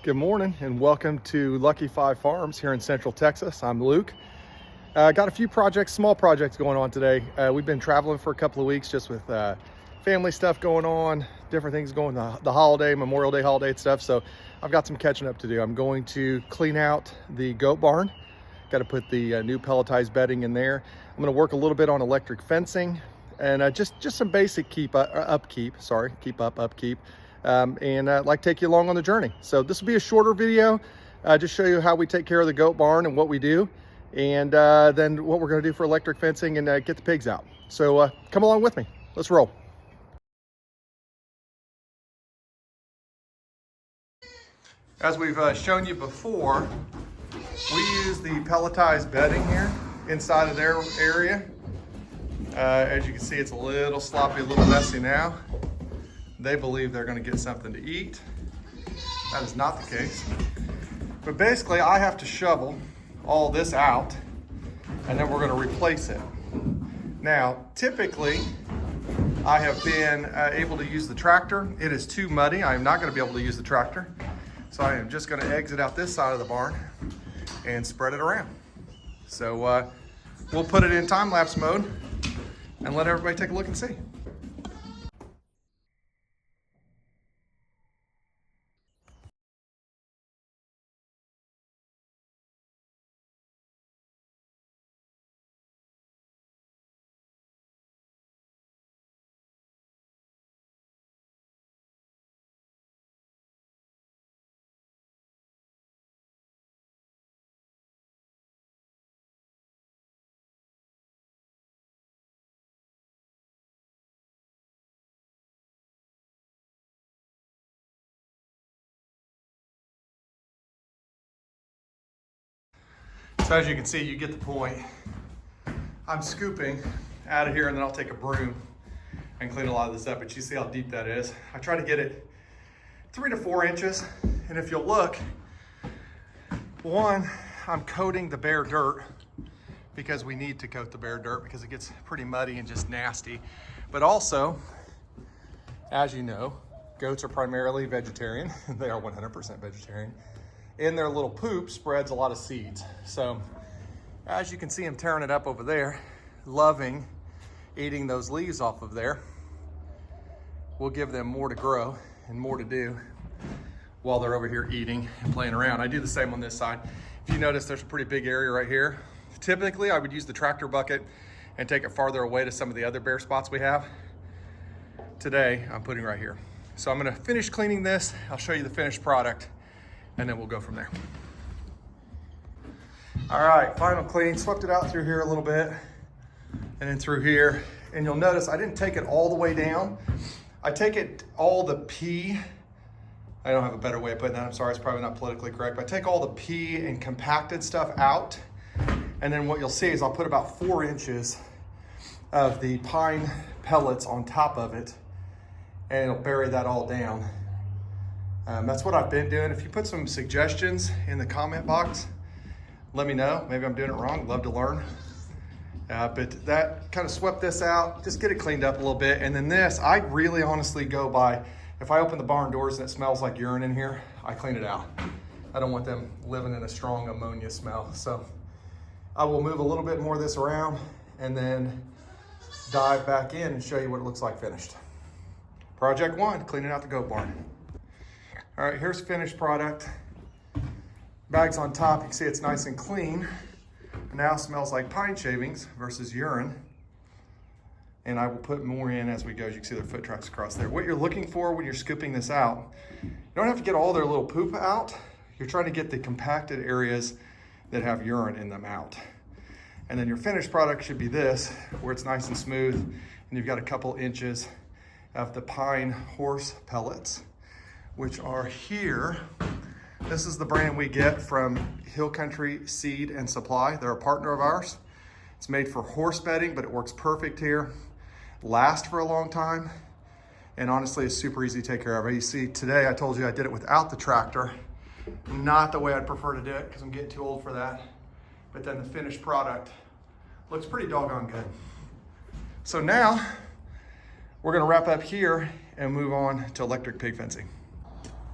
Good morning and welcome to Lucky 5 Farms here in Central Texas. I'm Luke. Got a few small projects going on today. We've been traveling for a couple of weeks just with family stuff going on, different things going on, the holiday, Memorial Day holiday and stuff. So I've got some catching up to do. I'm going to clean out the goat barn. Got to put the new pelletized bedding in there. I'm going to work a little bit on electric fencing and just some basic upkeep. And like take you along on the journey. So this will be a shorter video, just show you how we take care of the goat barn and what we do, and then what we're going to do for electric fencing and get the pigs out. So come along with me. Let's roll. As we've shown you before, we use the pelletized bedding here inside of their area. As you can see, it's a little sloppy, a little messy now. They believe they're going to get something to eat. That is not the case. But basically, I have to shovel all this out, and then we're going to replace it. Now, typically, I have been able to use the tractor. It is too muddy. I am not going to be able to use the tractor. So I am just going to exit out this side of the barn and spread it around. So we'll put it in time-lapse mode and let everybody take a look and see. So as you can see, you get the point. I'm scooping out of here and then I'll take a broom and clean a lot of this up, but you see how deep that is. I try to get it 3 to 4 inches. And if you'll look, one, I'm coating the bare dirt because we need to coat the bare dirt because it gets pretty muddy and just nasty. But also, as you know, goats are primarily vegetarian. They are 100% vegetarian. In their little poop spreads a lot of seeds. So as you can see, I'm tearing it up over there, loving eating those leaves off of there. We'll give them more to grow and more to do while they're over here eating and playing around. I do the same on this side. If you notice, there's a pretty big area right here. Typically, I would use the tractor bucket and take it farther away to some of the other bare spots we have. Today, I'm putting right here. So I'm gonna finish cleaning this. I'll show you the finished product, and then we'll go from there. All right, final clean. Swept it out through here a little bit and then through here. And you'll notice I didn't take it all the way down. I take it all the pee. I don't have a better way of putting that. I'm sorry, it's probably not politically correct, but I take all the pee and compacted stuff out. And then what you'll see is I'll put about 4 inches of the pine pellets on top of it, and it'll bury that all down. That's what I've been doing. If you put some suggestions in the comment box, let me know. Maybe I'm doing it wrong. Love to learn. But that kind of swept this out. Just get it cleaned up a little bit. And then this, I really honestly go by, if I open the barn doors and it smells like urine in here, I clean it out. I don't want them living in a strong ammonia smell. So I will move a little bit more of this around and then dive back in and show you what it looks like finished. Project 1, cleaning out the goat barn. All right, here's finished product. Bags on top, you can see it's nice and clean. Now smells like pine shavings versus urine. And I will put more in as we go. As you can see their foot tracks across there. What you're looking for when you're scooping this out, you don't have to get all their little poop out. You're trying to get the compacted areas that have urine in them out. And then your finished product should be this, where it's nice and smooth, and you've got a couple inches of the pine horse pellets, which are here. This is the brand we get from Hill Country Seed and Supply. They're a partner of ours. It's made for horse bedding, but it works perfect here. Lasts for a long time, and honestly, it's super easy to take care of. You see, today I told you I did it without the tractor. Not the way I'd prefer to do it, because I'm getting too old for that. But then the finished product looks pretty doggone good. So now, we're gonna wrap up here and move on to electric pig fencing.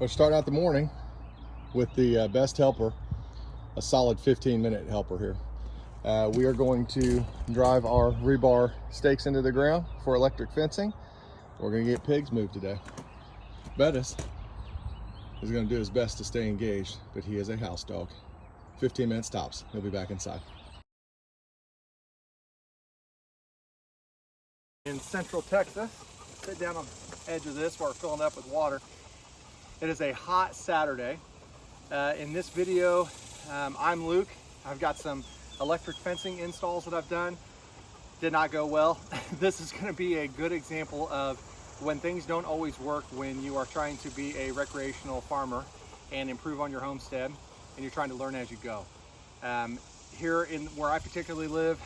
We're starting out the morning with the best helper, a solid 15-minute helper here. We are going to drive our rebar stakes into the ground for electric fencing. We're going to get pigs moved today. Bettis is going to do his best to stay engaged, but he is a house dog. 15 minutes tops. He'll be back inside. In central Texas, sit down on the edge of this while we're filling up with water. It is a hot Saturday. In this video, I'm Luke. I've got some electric fencing installs that I've done. Did not go well. This is going to be a good example of when things don't always work when you are trying to be a recreational farmer and improve on your homestead, and you're trying to learn as you go. Here in where I particularly live,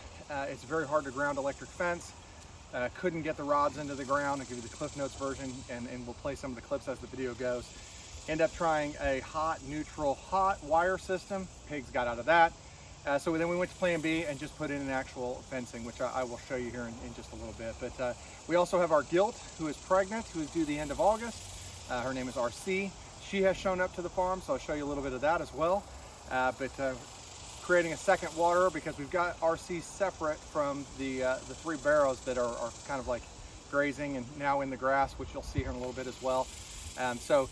it's very hard to ground electric fence. Couldn't get the rods into the ground. I'll give you the Cliff Notes version, and we'll play some of the clips as the video goes. End up trying a hot, neutral, hot wire system. Pigs got out of that. So then we went to plan B and just put in an actual fencing, which I will show you here in just a little bit. But we also have our gilt, who is pregnant, who is due the end of August. Her name is RC. She has shown up to the farm, so I'll show you a little bit of that as well. Creating a second water, because we've got RC separate from the 3 barrows that are kind of like grazing and now in the grass, which you'll see here in a little bit as well. So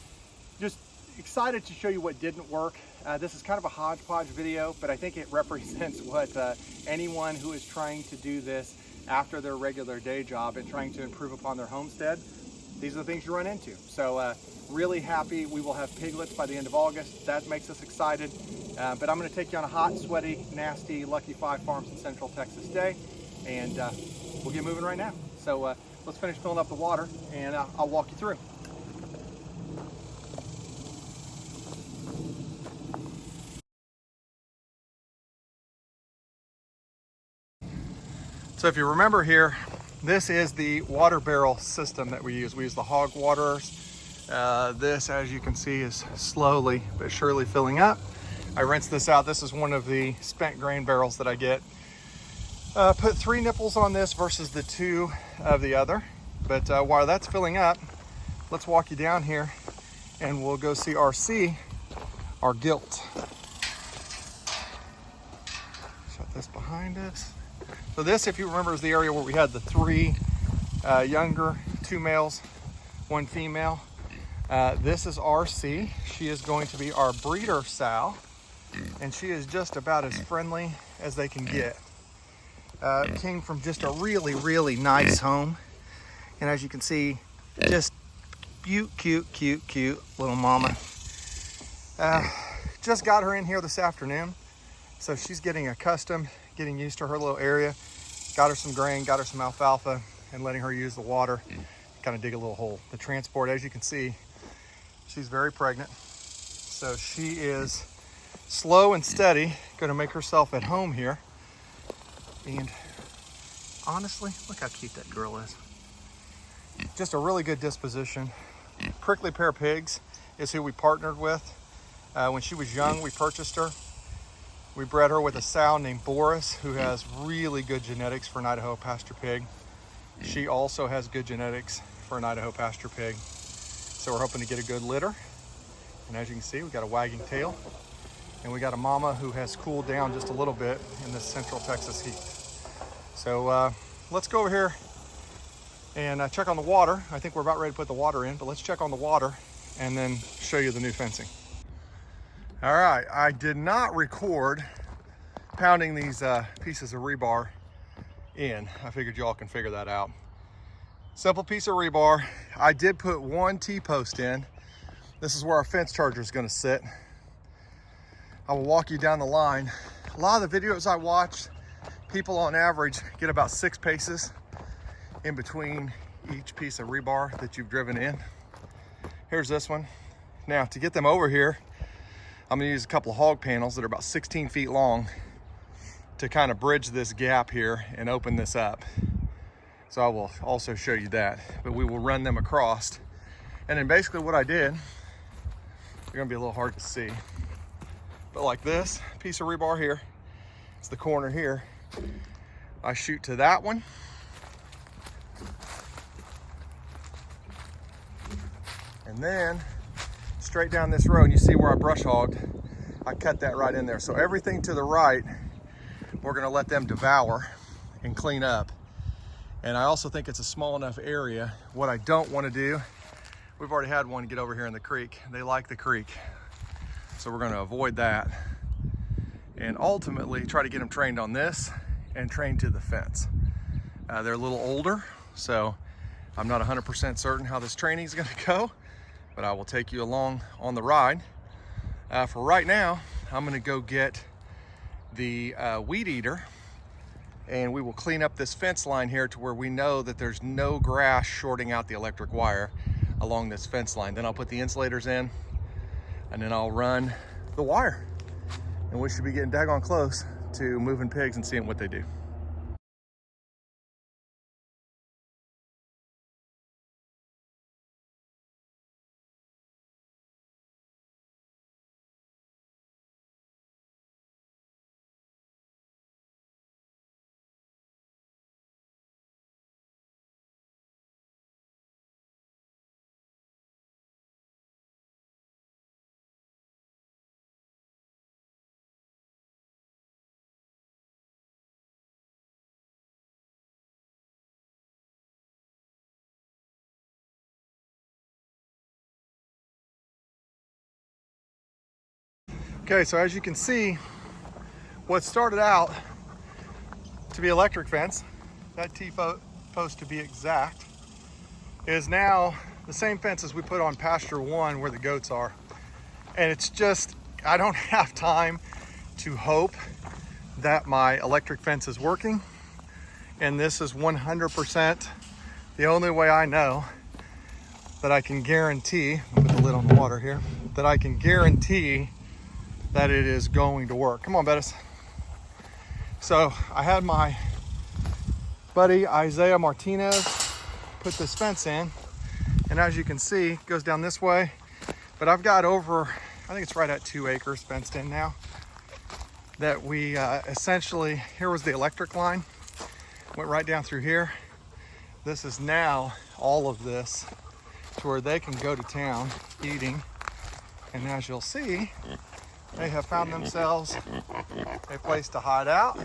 just excited to show you what didn't work. This is kind of a hodgepodge video, but I think it represents what anyone who is trying to do this after their regular day job and trying to improve upon their homestead, these are the things you run into. So really happy. We will have piglets by the end of August. That makes us excited. But I'm going to take you on a hot, sweaty, nasty Lucky 5 Farms in Central Texas day, and we'll get moving right now. So let's finish filling up the water, and I'll walk you through. So if you remember here, this is the water barrel system that we use. We use the hog waterers. This, as you can see, is slowly but surely filling up. I rinse this out. This is one of the spent grain barrels that I get. Put 3 nipples on this versus the 2 of the other. But while that's filling up, let's walk you down here and we'll go see RC, our gilt. Shut this behind us. So this, if you remember, is the area where we had the 3 younger, 2 males, 1 female. This is RC. She is going to be our breeder sow, and she is just about as friendly as they can get. Came from just a really, really nice home. And as you can see, just cute little mama. Just got her in here this afternoon. So she's getting accustomed, getting used to her little area. Got her some grain, got her some alfalfa, and letting her use the water, kind of dig a little hole. The transport, as you can see, she's very pregnant. So she is slow and steady, gonna make herself at home here. And honestly, look how cute that girl is. Just a really good disposition. Prickly Pear Pigs is who we partnered with. When she was young, we purchased her. We bred her with a sow named Boris, who has really good genetics for an Idaho pasture pig. She also has good genetics for an Idaho pasture pig. So we're hoping to get a good litter. And as you can see, we got a wagging tail. And we got a mama who has cooled down just a little bit in this Central Texas heat. So let's go over here and check on the water. I think we're about ready to put the water in, but let's check on the water and then show you the new fencing. All right, I did not record pounding these pieces of rebar in. I figured y'all can figure that out. Simple piece of rebar. I did put 1 T-post in. This is where our fence charger is going to sit. I will walk you down the line. A lot of the videos I watched, people on average get about 6 paces in between each piece of rebar that you've driven in. Here's this one. Now, to get them over here, I'm gonna use a couple of hog panels that are about 16 feet long to kind of bridge this gap here and open this up. So I will also show you that, but we will run them across. And then basically what I did, they're gonna be a little hard to see, but like this piece of rebar here, it's the corner here. I shoot to that one. And then straight down this road, and you see where I brush hogged, I cut that right in there. So everything to the right, we're gonna let them devour and clean up. And I also think it's a small enough area. What I don't wanna do, we've already had one get over here in the creek. They like the creek. So we're gonna avoid that. And ultimately try to get them trained on this and trained to the fence. They're a little older, so I'm not 100% certain how this training is gonna go, but I will take you along on the ride. For right now, I'm gonna go get the weed eater, and we will clean up this fence line here to where we know that there's no grass shorting out the electric wire along this fence line. Then I'll put the insulators in, and then I'll run the wire. And we should be getting daggone close to moving pigs and seeing what they do. Okay, so as you can see, what started out to be electric fence, that T-post to be exact, is now the same fence as we put on pasture 1 where the goats are. And it's just, I don't have time to hope that my electric fence is working. And this is 100% the only way I know that I can guarantee, I'll put the lid on the water here, that I can guarantee that it is going to work. Come on, Bettis. So I had my buddy Isaiah Martinez put this fence in, and as you can see, it goes down this way, but I've got over, I think it's right at 2 acres fenced in now, that we essentially, here was the electric line, went right down through here. This is now all of this to where they can go to town eating, and as you'll see, they have found themselves a place to hide out,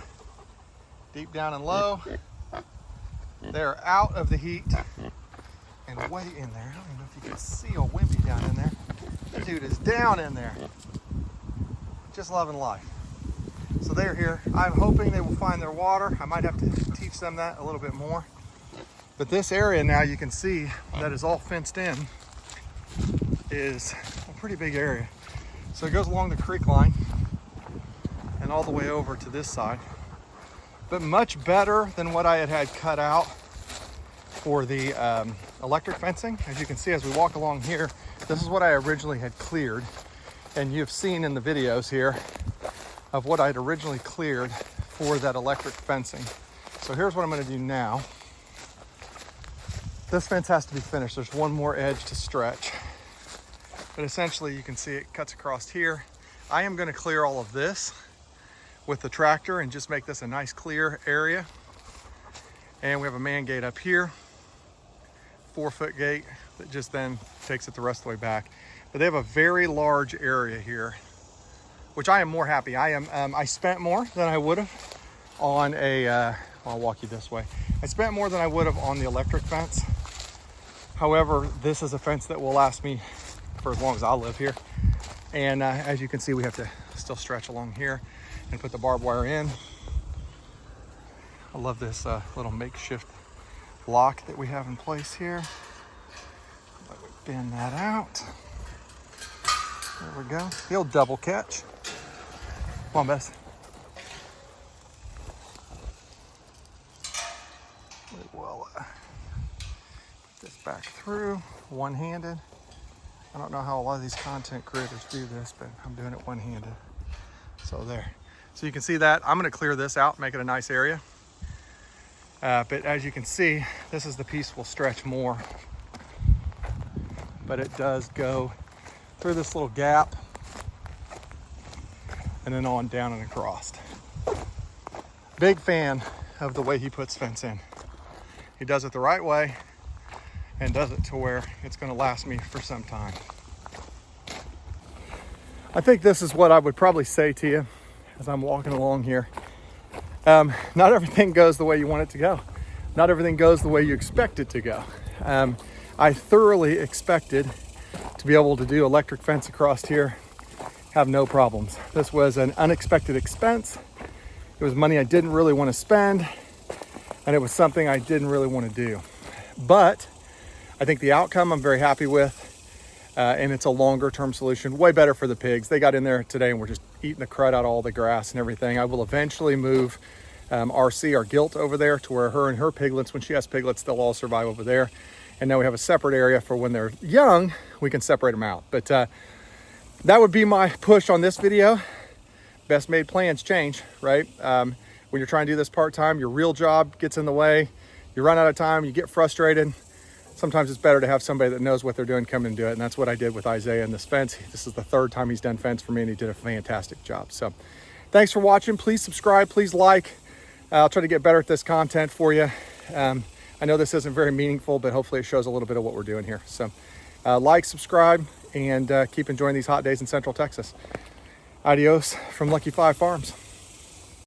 deep down and low. They're out of the heat and way in there. I don't even know if you can see a wimpy down in there. The dude is down in there, just loving life. So they're here. I'm hoping they will find their water. I might have to teach them that a little bit more. But this area now, you can see that is all fenced in, is a pretty big area. So it goes along the creek line and all the way over to this side, but much better than what I had cut out for the electric fencing. As you can see, as we walk along here, this is what I originally had cleared, and you've seen in the videos here of what I'd originally cleared for that electric fencing. So here's what I'm going to do now. This fence has to be finished. There's one more edge to stretch. But essentially you can see it cuts across here. I am gonna clear all of this with the tractor and just make this a nice clear area. And we have a man gate up here, 4-foot gate that just then takes it the rest of the way back. But they have a very large area here, which I am more happy. I spent more than I would have on a, I'll walk you this way. I spent more than I would have on the electric fence. However, this is a fence that will last me for as long as I'll live here. And as you can see, we have to still stretch along here and put the barbed wire in. I love this little makeshift lock that we have in place here. Let me bend that out. There we go. The old double catch. Come on, Bess. We will put this back through one-handed. I don't know how a lot of these content creators do this, but I'm doing it one-handed. So there. So you can see that. I'm gonna clear this out, make it a nice area. But as you can see, this is the piece we'll stretch more. But it does go through this little gap and then on down and across. Big fan of the way he puts fence in. He does it the right way and does it to where it's gonna last me for some time. I think this is what I would probably say to you as I'm walking along here. Not everything goes the way you want it to go. Not everything goes the way you expect it to go. I thoroughly expected to be able to do electric fence across here, have no problems. This was an unexpected expense. It was money I didn't really want to spend, and it was something I didn't really want to do. But I think the outcome I'm very happy with, and it's a longer term solution, way better for the pigs. They got in there today and we're just eating the crud out of all the grass and everything. I will eventually move RC, our gilt, over there to where her and her piglets, when she has piglets, they'll all survive over there. And now we have a separate area for when they're young, we can separate them out. But that would be my push on this video. Best made plans change, right? When you're trying to do this part-time, your real job gets in the way, you run out of time, you get frustrated. Sometimes it's better to have somebody that knows what they're doing come and do it. And that's what I did with Isaiah in this fence. This is the third time he's done fence for me, and he did a fantastic job. So thanks for watching. Please subscribe, please like. I'll try to get better at this content for you. I know this isn't very meaningful, but hopefully it shows a little bit of what we're doing here. So like, subscribe, and keep enjoying these hot days in Central Texas. Adios from Lucky 5 Farms.